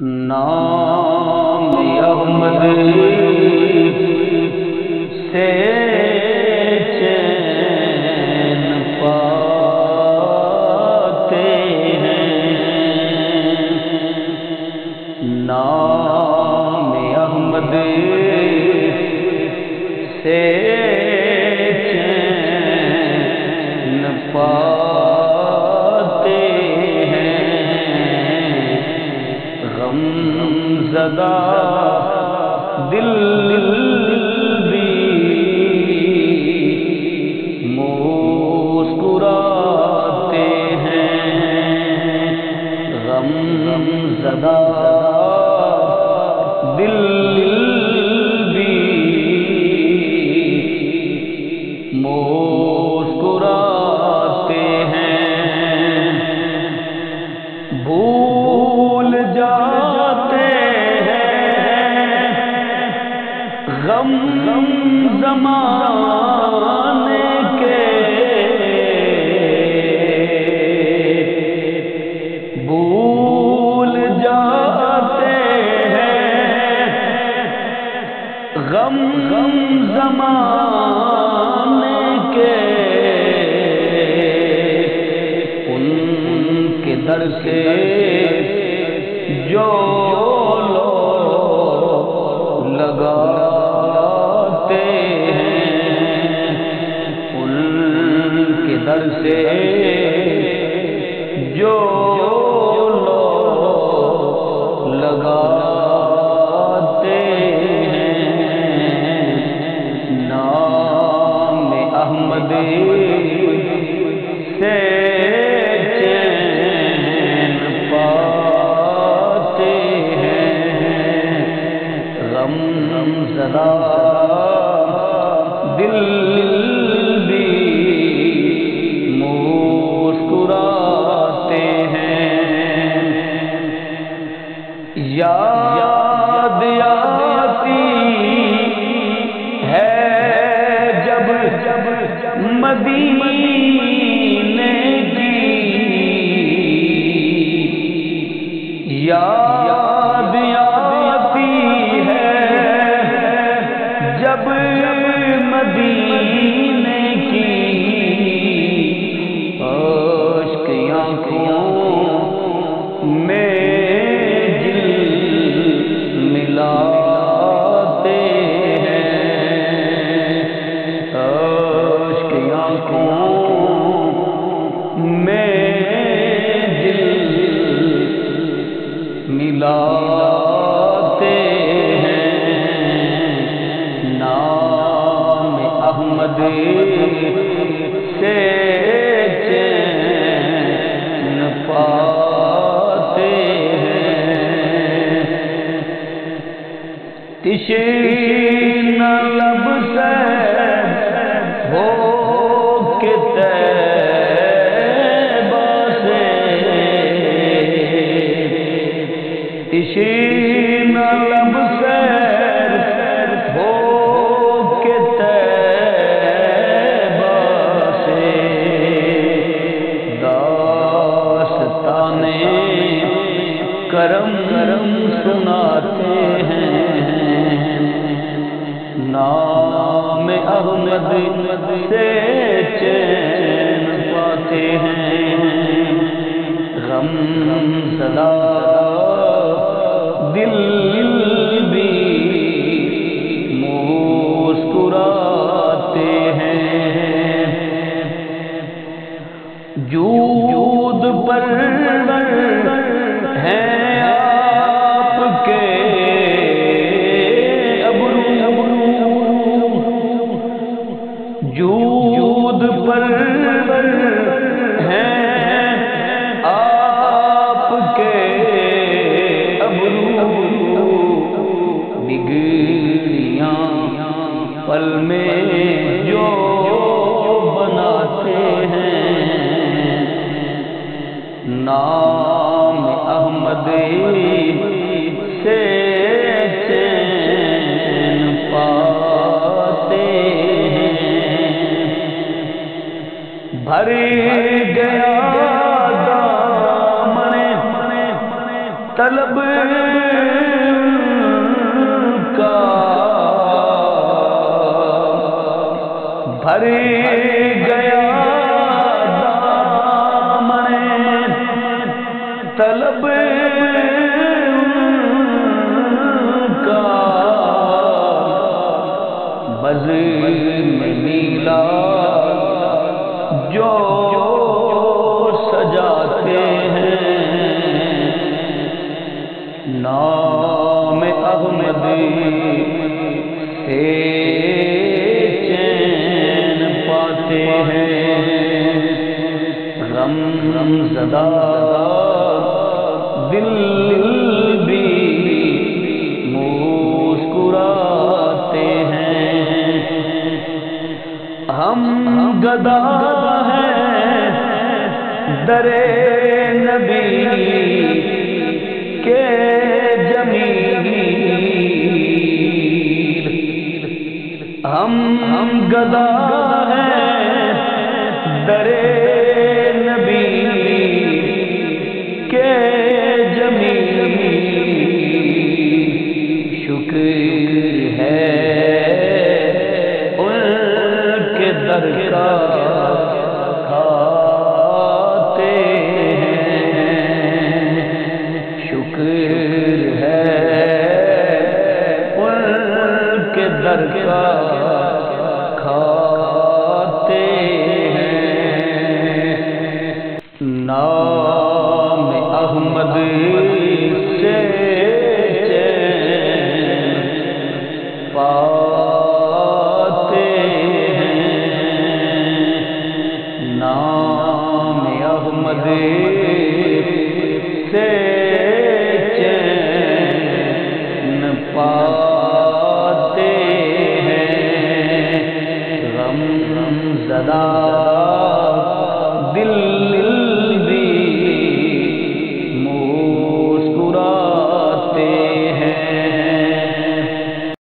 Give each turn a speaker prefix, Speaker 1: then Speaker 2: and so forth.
Speaker 1: نام احمد سے چین پاتے ہیں، نام احمد سے چین پاتے ہیں، غم زدہ دل بھی مسکراتے ہیں، غم زدہ دل بھی مسکراتے ہیں، بھول جاتے غم زمانے کے، بھول جاتے ہیں غم زمانے کے، ان کے در سے جو لگاتے ہیں، ان کے در سے جو لگاتے ہیں، نام احمد سے چین پاتے ہیں، غم زدہ دل بھی مسکراتے ہیں، یاد آتی ہے جب مدینے کی، یاد آتی ہے جب مدینے کی، اشک آنکھوں میں دل ملاتے ہیں، اشک آنکھوں میں دل ملاتے ہیں، نام احمد سے چین پاتے ہیں، تشنہ لب سے ہو کے طیبہ سے، تشنہ لب سے ہو کے طیبہ سے، داستان کرم سناتے ہیں، نام احمد سے چین پاتے ہیں، غم زدہ دل بھی مسکراتے ہیں، جود پرور ہیں آپ کے ابرو، جود پرور ہیں آپ کے ابرو، بگڑیاں پل میں جو بناتے ہیں، نام احمد سے چین پاتے ہیں، بھر گیا دامن طلب کا بھر گیا دامن طلب کا بزم میلا جو سجاتے ہیں نام احمد سے چین پاتے ہیں غم زدہ دل بھی مسکراتے ہیں ہم گدا ہیں در نبی کے جمیل ہم گدا ہیں در نبی کے جمیل شکر ہے ان کے در کا کھاتے ہیں شکر